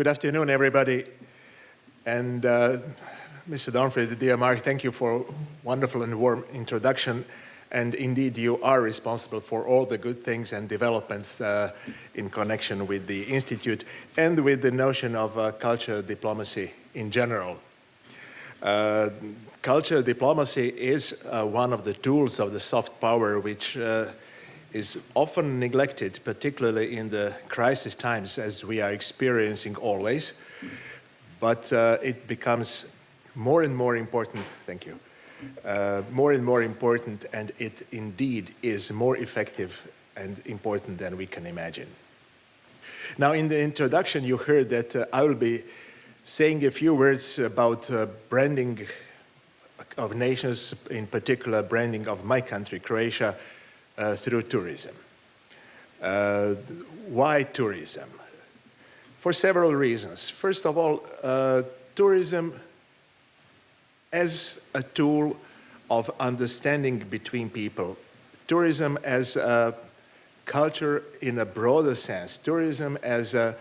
Good afternoon, everybody. And Mr. Donfried, dear Mark, thank you for a wonderful and warm introduction. And indeed, you are responsible for all the good things and developments in connection with the Institute and with the notion of cultural diplomacy in general. Cultural diplomacy is one of the tools of the soft power which is often neglected, particularly in the crisis times as we are experiencing always. But it becomes more and more important, thank you, more and more important, and it indeed is more effective and important than we can imagine. Now, in the introduction, you heard that I will be saying a few words about branding of nations, in particular branding of my country, Croatia, through tourism. Why tourism? For several reasons. First of all, tourism as a tool of understanding between people. Tourism as a culture in a broader sense. Tourism as a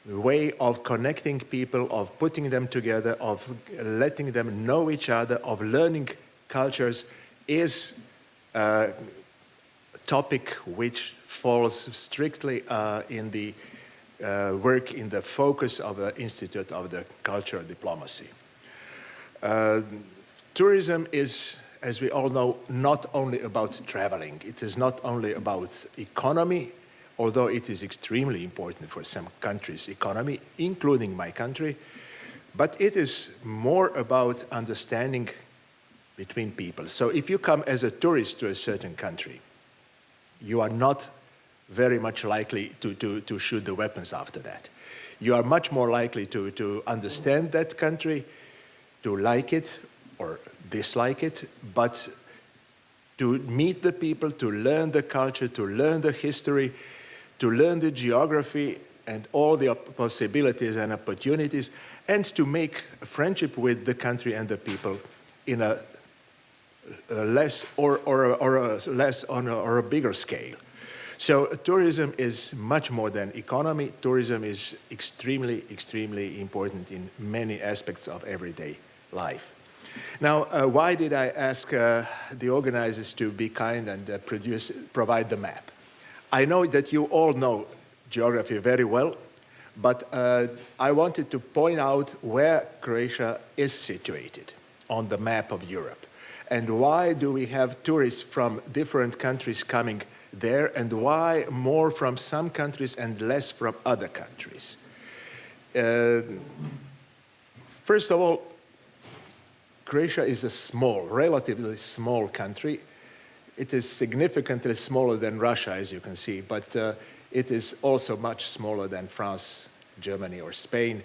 way of connecting people, of putting them together, of letting them know each other, of learning cultures is a topic which falls strictly in the work in the focus of the Institute of the Cultural Diplomacy. Tourism is, as we all know, not only about traveling. It is not only about economy, although it is extremely important for some countries' economy, including my country, but it is more about understanding between people. So if you come as a tourist to a certain country, you are not very much likely to shoot the weapons after that. You are much more likely to understand that country, to like it or dislike it, but to meet the people, to learn the culture, to learn the history, to learn the geography and all the possibilities and opportunities, and to make a friendship with the country and the people in a less or a bigger scale. So tourism is much more than economy. Tourism is extremely, extremely important in many aspects of everyday life. Now, why did I ask the organizers to be kind and provide the map? I know that you all know geography very well, but I wanted to point out where Croatia is situated on the map of Europe. And why do we have tourists from different countries coming there, and why more from some countries and less from other countries? First of all, Croatia is a small, relatively small country. It is significantly smaller than Russia, as you can see, but it is also much smaller than France, Germany, or Spain,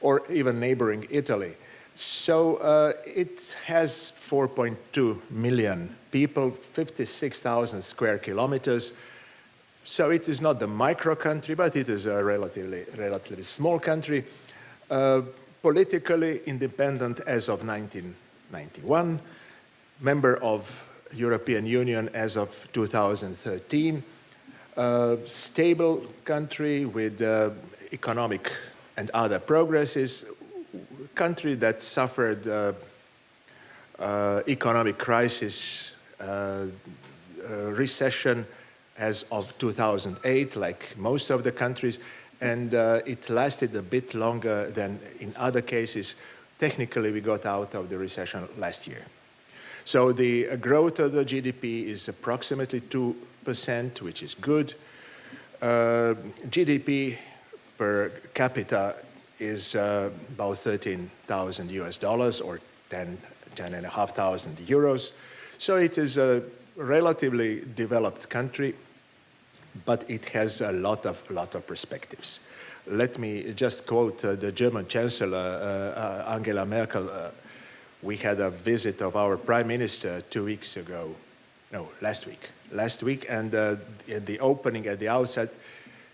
or even neighboring Italy. So it has 4.2 million people, 56,000 square kilometers. So it is not the micro country, but it is a relatively small country. Politically independent as of 1991, member of European Union as of 2013, stable country with economic and other progresses, country that suffered economic crisis, recession as of 2008, like most of the countries, and it lasted a bit longer than in other cases. Technically, we got out of the recession last year. So the growth of the GDP is approximately 2%, which is good. GDP per capita is about 13,000 US dollars or 10,500 euros. So it is a relatively developed country, but it has a lot of perspectives. Let me just quote the German Chancellor, Angela Merkel. We had a visit of our Prime Minister 2 weeks ago, no, last week, and at the opening, at the outset,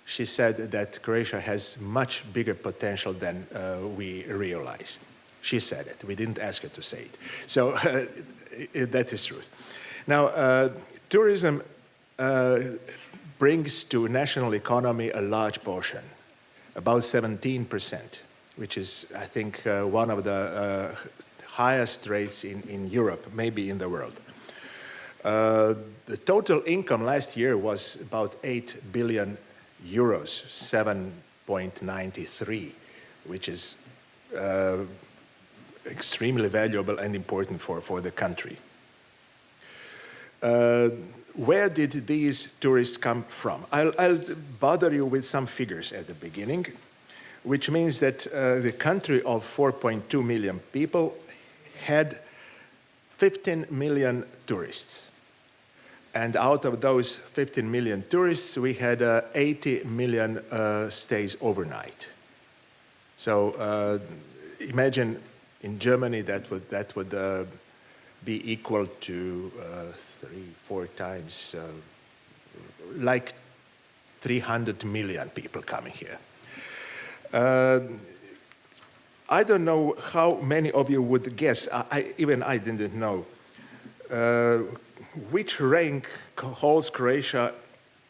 she said that Croatia has much bigger potential than we realize. She said it. We didn't ask her to say it. So that is truth. Now, tourism brings to national economy a large portion. about 17%, which is, I think, one of the highest rates in Europe, maybe in the world. The total income last year was about 8 billion euros, 7.93, which is extremely valuable and important for the country. Where did these tourists come from? I'll bother you with some figures at the beginning, which means that the country of 4.2 million people had 15 million tourists. And out of those 15 million tourists, we had 80 million stays overnight. So imagine in Germany that would be equal to 3-4 times, like 300 million people coming here. I don't know how many of you would guess, even I didn't know, which rank holds Croatia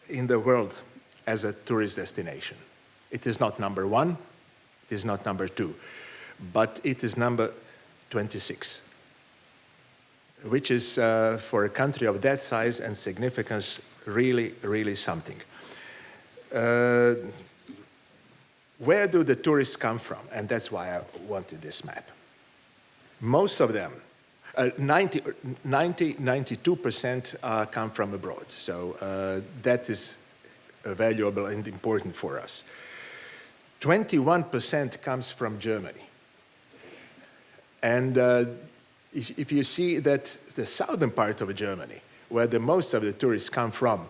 in the world as a tourist destination. It is not number 1, it is not number 2, but it is number 26, which is, for a country of that size and significance, really, really something. Where do the tourists come from? And that's why I wanted this map. Most of them, 92% come from abroad. So that is valuable and important for us. 21% comes from Germany. And if you see that the southern part of Germany, where the most of the tourists come from,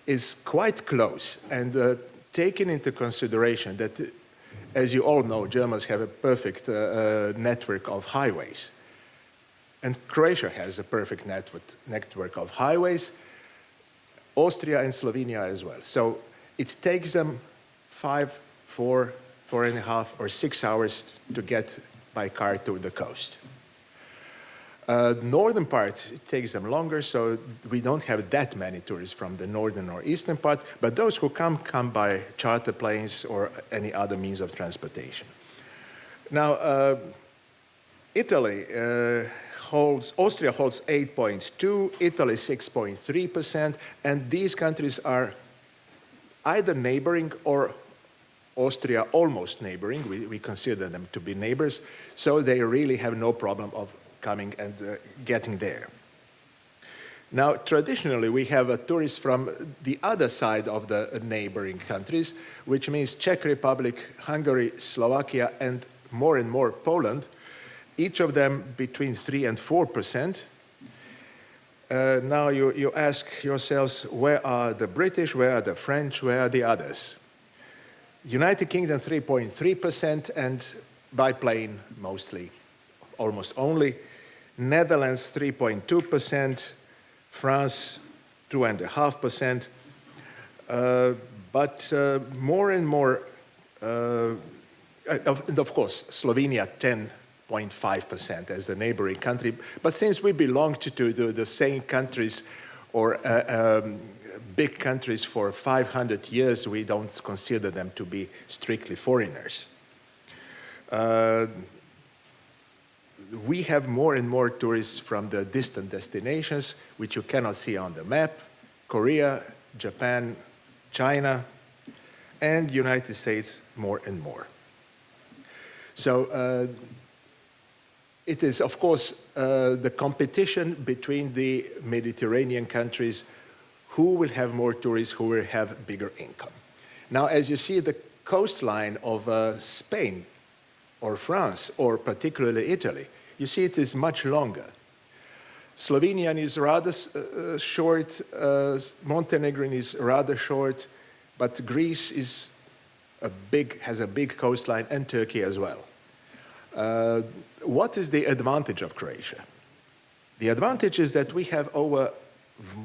is quite close, and taking into consideration that, as you all know, Germans have a perfect network of highways. And Croatia has a perfect network of highways, Austria and Slovenia as well. So it takes them 4.5 or 6 hours to get by car to the coast. Northern part, it takes them longer, so we don't have that many tourists from the northern or eastern part, but those who come by charter planes or any other means of transportation. Now, Austria holds 8.2%, Italy 6.3%, and these countries are either neighboring or Austria almost neighboring. We consider them to be neighbors, so they really have no problem of coming and getting there. Now, traditionally, we have tourists from the other side of the neighboring countries, which means Czech Republic, Hungary, Slovakia, and more Poland, each of them between 3 and 4%. Now you ask yourselves, where are the British, where are the French, where are the others? United Kingdom 3.3%, and by plane mostly, almost only. Netherlands 3.2%, France 2.5%, but more and more, and of course, Slovenia 10.5% as a neighboring country. But since we belong to the same countries or big countries for 500 years, we don't consider them to be strictly foreigners. We have more and more tourists from the distant destinations, which you cannot see on the map: Korea, Japan, China, and United States more and more. So it is, of course, the competition between the Mediterranean countries who will have more tourists, who will have bigger income. Now, as you see, the coastline of Spain or France, or particularly Italy, you see it is much longer. Slovenian is rather short, Montenegrin is rather short, but Greece is has a big coastline, and Turkey as well. What is the advantage of Croatia? The advantage is that we have over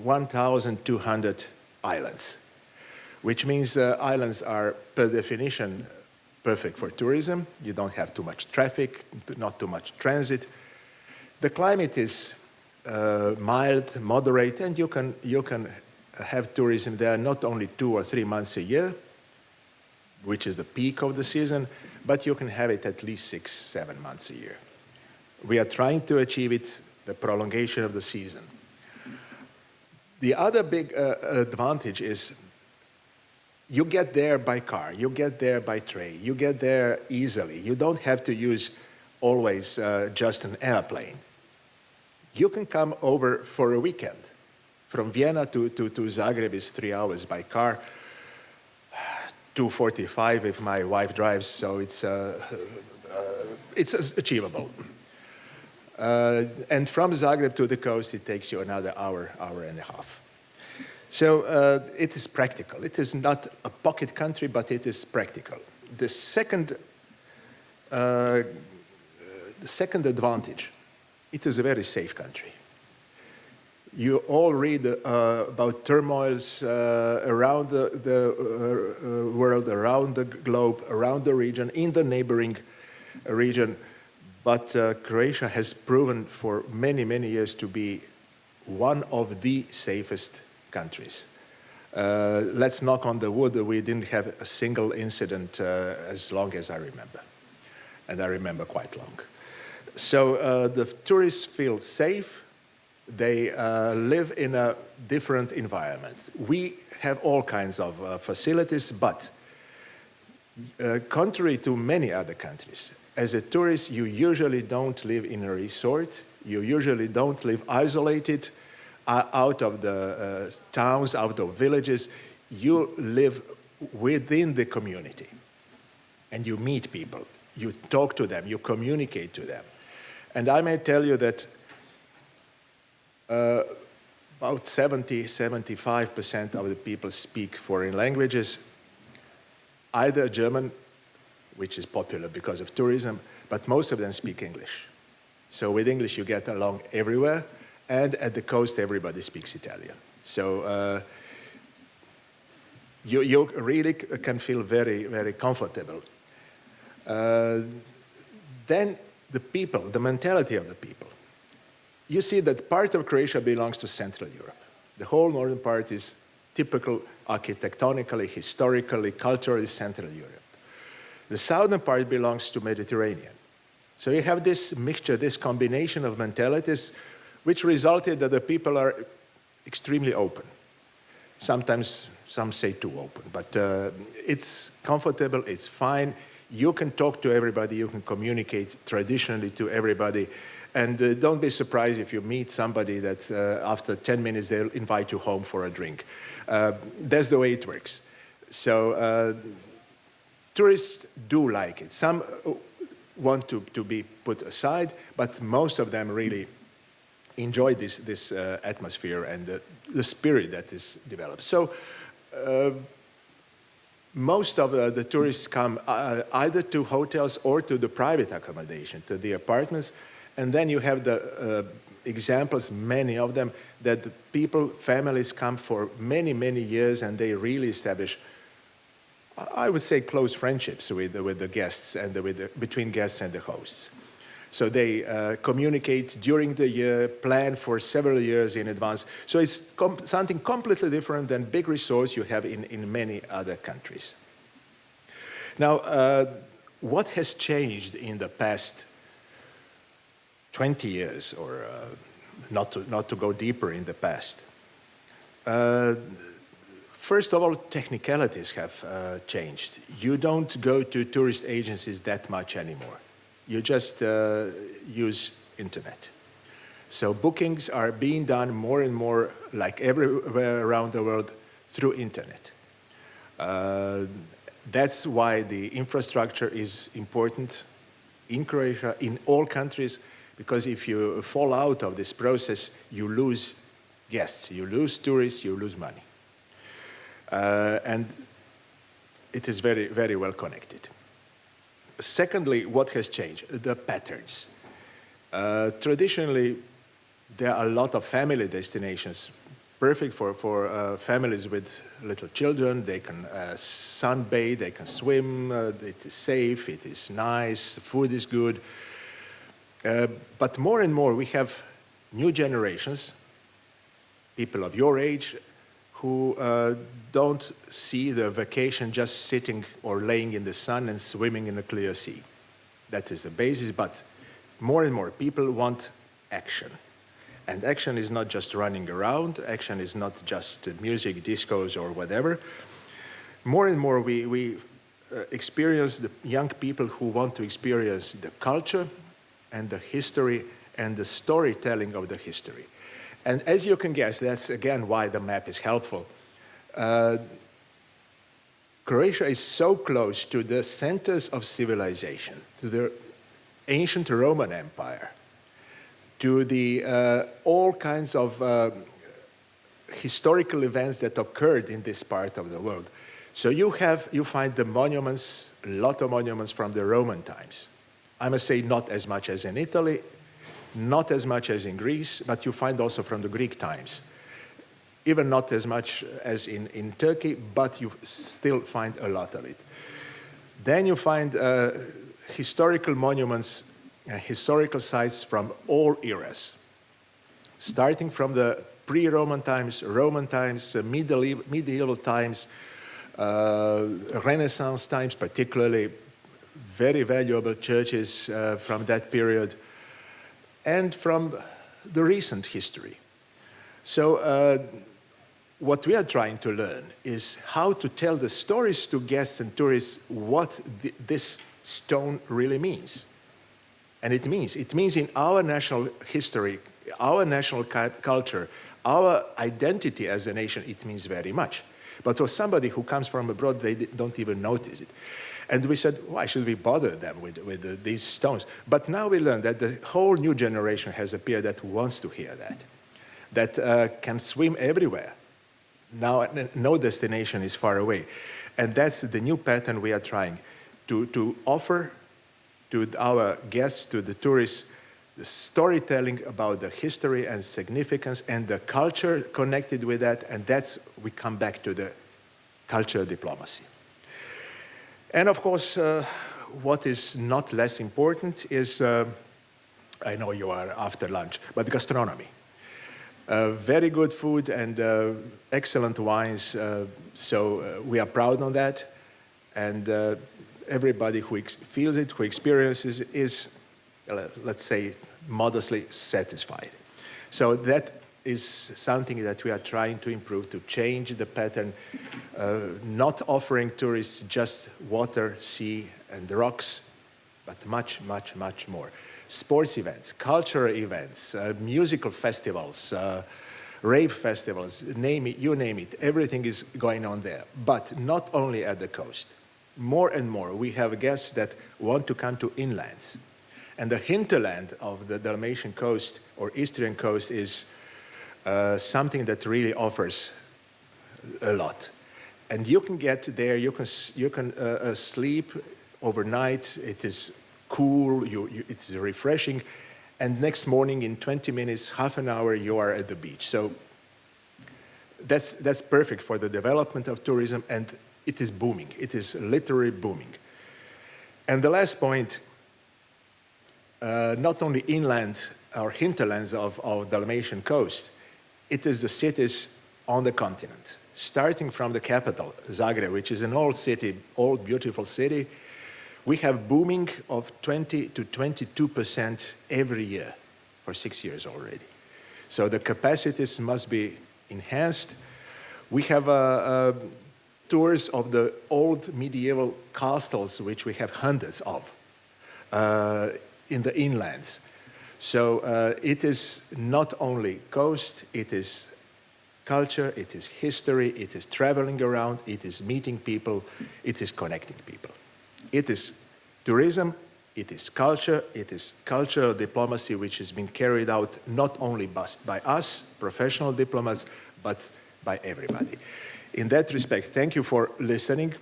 1,200 islands, which means islands are, per definition, perfect for tourism. You don't have too much traffic, not too much transit. The climate is mild, moderate, and you can have tourism there not only 2 or 3 months a year, which is the peak of the season, but you can have it at least 6, 7 months a year. We are trying to achieve it, the prolongation of the season. The other big advantage is you get there by car, you get there by train, you get there easily. You don't have to use always just an airplane. You can come over for a weekend. From Vienna to Zagreb is 3 hours by car, 2:45 if my wife drives, so it's achievable. And from Zagreb to the coast, it takes you another hour, hour and a half. So it is practical. It is not a pocket country, but it is practical. The second advantage, it is a very safe country. You all read about turmoils around the world, around the globe, around the region, in the neighboring region. But Croatia has proven for many, many years to be one of the safest countries. Let's knock on the wood, we didn't have a single incident as long as I remember. And I remember quite long. So the tourists feel safe. They live in a different environment. We have all kinds of facilities, but contrary to many other countries, as a tourist, you usually don't live in a resort. You usually don't live isolated out of the towns, out of villages. You live within the community, and you meet people. You talk to them. You communicate to them. And I may tell you that about 70–75% of the people speak foreign languages, either German, which is popular because of tourism, but most of them speak English. So with English you get along everywhere, and at the coast everybody speaks Italian. So you really can feel very, very comfortable. Then the people, the mentality of the people. You see that part of Croatia belongs to Central Europe. The whole northern part is typical architectonically, historically, culturally Central Europe. The southern part belongs to Mediterranean. So you have this mixture, this combination of mentalities, which resulted that the people are extremely open. Sometimes some say too open, but it's comfortable, it's fine. You can talk to everybody, you can communicate traditionally to everybody. And don't be surprised if you meet somebody that after 10 minutes they'll invite you home for a drink. That's the way it works. So tourists do like it. Some want to be put aside, but most of them really enjoy this atmosphere and the spirit that is developed. So most of the tourists come either to hotels or to the private accommodation, to the apartments. And then you have the examples, many of them, that the people, families come for many, many years and they really establish, I would say, close friendships with the guests and between guests and the hosts. So they communicate during the year, plan for several years in advance. So it's something completely different than big resorts you have in many other countries. Now, what has changed in the past 20 years, or not to go deeper in the past? First of all, technicalities have changed. You don't go to tourist agencies that much anymore. You just use internet. So bookings are being done more and more, like everywhere around the world, through internet. That's why the infrastructure is important in Croatia, in all countries, because if you fall out of this process, you lose guests, you lose tourists, you lose money. And it is very, very well connected. Secondly, what has changed? The patterns. Traditionally, there are a lot of family destinations, perfect for families with little children. They can sunbathe, they can swim, it is safe, it is nice, the food is good. But more and more we have new generations, people of your age, who don't see the vacation just sitting or laying in the sun and swimming in a clear sea. That is the basis, but more and more people want action. And action is not just running around, action is not just music, discos, or whatever. More and more we experience the young people who want to experience the culture and the history and the storytelling of the history. And as you can guess, that's again why the map is helpful. Croatia is so close to the centers of civilization, to the ancient Roman Empire, to the all kinds of historical events that occurred in this part of the world. So you find the monuments, a lot of monuments from the Roman times. I must say not as much as in Italy, not as much as in Greece, but you find also from the Greek times. Even not as much as in Turkey, but you still find a lot of it. Then you find historical monuments, historical sites from all eras, starting from the pre-Roman times, medieval times, Renaissance times, particularly very valuable churches from that period, and from the recent history. So what we are trying to learn is how to tell the stories to guests and tourists what this stone really means. And it means in our national history, our national culture, our identity as a nation, it means very much. But for somebody who comes from abroad, they don't even notice it. And we said, why should we bother them with these stones? But now we learn that the whole new generation has appeared that wants to hear that can swim everywhere. Now no destination is far away. And that's the new pattern we are trying to offer to our guests, to the tourists, the storytelling about the history and significance and the culture connected with that, and we come back to the cultural diplomacy. And of course, what is not less important is, I know you are after lunch, but gastronomy. Very good food and excellent wines, so we are proud on that, and everybody who feels it, who experiences it, is, let's say, modestly satisfied. So that is something that we are trying to improve, to change the pattern, not offering tourists just water, sea, and rocks, but much, much, much more. Sports events, cultural events, musical festivals, rave festivals, name it, you name it, everything is going on there. But not only at the coast. More and more, we have guests that want to come to inlands. And the hinterland of the Dalmatian coast or Eastern coast is something that really offers a lot. And you can get there, you can sleep overnight, it is cool, it's refreshing, and next morning in 20 minutes, half an hour, you are at the beach. So that's perfect for the development of tourism, and it is booming. It is literally booming. And the last point, not only inland or hinterlands of Dalmatian coast, it is the cities on the continent, starting from the capital, Zagreb, which is an old city, old beautiful city. We have booming of 20 to 22% every year for 6 years already. So the capacities must be enhanced. We have tours of the old medieval castles, which we have hundreds of in the inlands. So it is not only coast, it is culture, it is history, it is traveling around, it is meeting people, it is connecting people. It is tourism, it is culture, it is cultural diplomacy, which has been carried out not only by us, professional diplomats, but by everybody. In that respect, thank you for listening.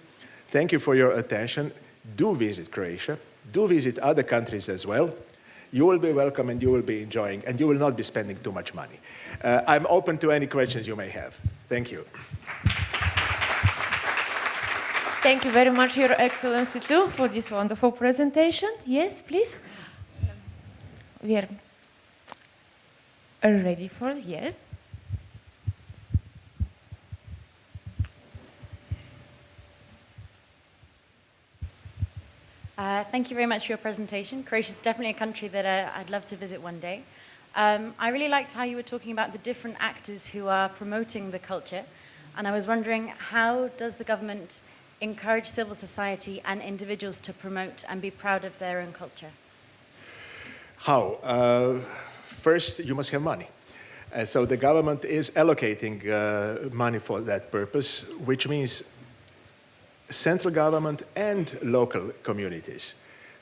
Thank you for your attention. Do visit Croatia. Do visit other countries as well. You will be welcome and you will be enjoying, and you will not be spending too much money. I'm open to any questions you may have. Thank you. Thank you very much, Your Excellency, too, for this wonderful presentation. Yes, please. We are ready for, yes. Thank you very much for your presentation. Croatia is definitely a country that I'd love to visit one day. I really liked how you were talking about the different actors who are promoting the culture. And I was wondering, how does the government encourage civil society and individuals to promote and be proud of their own culture? How? First, you must have money. So the government is allocating money for that purpose, which means central government and local communities.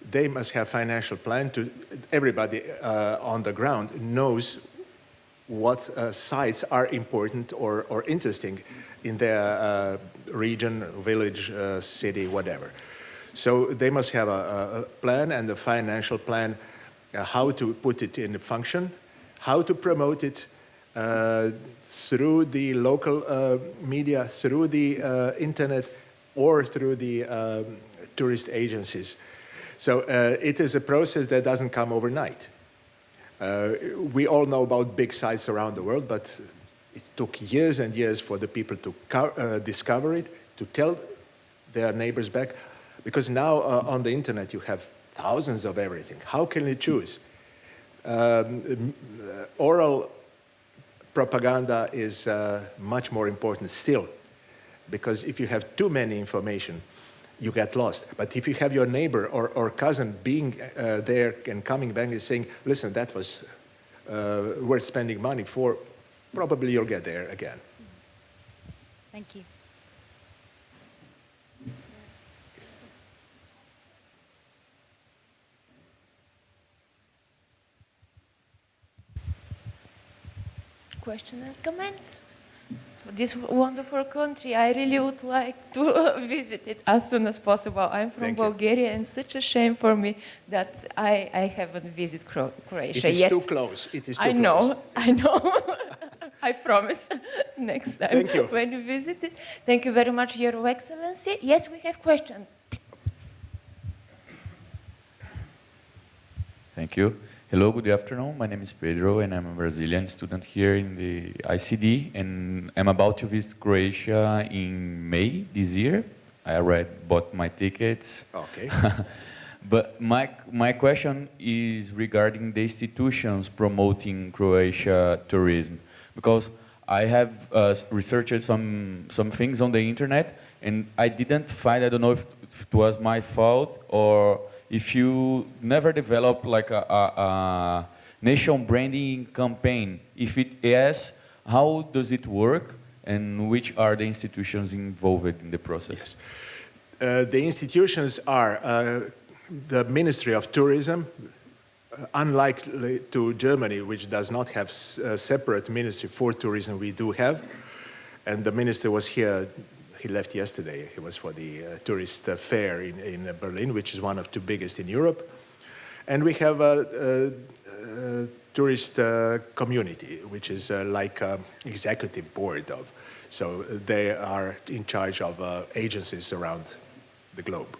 They must have financial plan to, everybody on the ground knows what sites are important or interesting in their region, village, city, whatever. So they must have a plan and a financial plan how to put it in function, how to promote it through the local media, through the internet, or through the tourist agencies. So it is a process that doesn't come overnight. We all know about big sites around the world, but it took years and years for the people to discover it, to tell their neighbors back. Because now on the internet you have thousands of everything. How can you choose? Oral propaganda is much more important still, because if you have too many information, you get lost. But if you have your neighbor or cousin being there and coming back and saying, listen, that was worth spending money for, probably you'll get there again. Thank you. Questions, comments? This wonderful country, I really would like to visit it as soon as possible. I'm from Bulgaria, and such a shame for me that I haven't visited Croatia yet. It is too close. It is too close. I know. I promise. Next time Thank you. when you visit it. Thank you very much, Your Excellency. Yes, we have questions. Thank you. Hello, good afternoon. My name is Pedro, and I'm a Brazilian student here in the ICD, and I'm about to visit Croatia in May this year. I already bought my tickets. Okay. But my question is regarding the institutions promoting Croatia tourism, because I have researched some things on the internet, and I didn't find, I don't know if it was my fault or if you never develop like a nation branding campaign. If it is, how does it work, and which are the institutions involved in the process? Yes. The institutions are the Ministry of Tourism, unlike to Germany, which does not have a separate ministry for tourism. We do have, and the minister was here. He left yesterday. He was for the tourist fair in Berlin, which is one of the biggest in Europe. And we have a tourist community, which is like an executive board of. So they are in charge of agencies around the globe.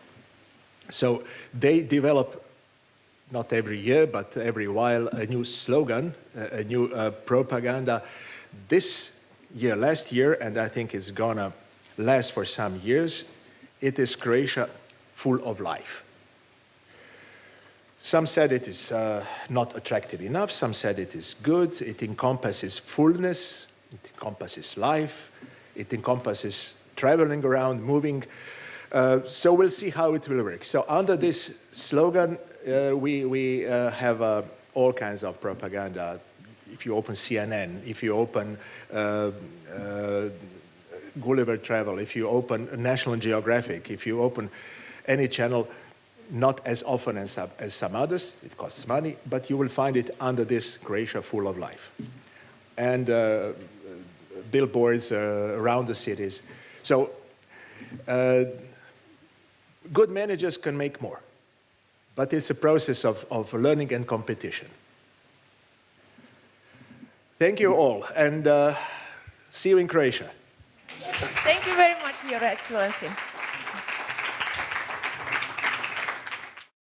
So they develop, not every year, but every while, a new slogan, a new propaganda. This year, last year, and I think it's gonna last for some years, it is Croatia full of life. Some said it is not attractive enough, some said it is good, it encompasses fullness, it encompasses life, it encompasses traveling around, moving. So we'll see how it will work. So under this slogan, we have all kinds of propaganda. If you open CNN, if you open Gulliver Travel, if you open National Geographic, if you open any channel, not as often as some others, it costs money, but you will find it under this Croatia full of life. And billboards around the cities. So good managers can make more, but it's a process of learning and competition. Thank you all, and see you in Croatia. Thank you very much, Your Excellency.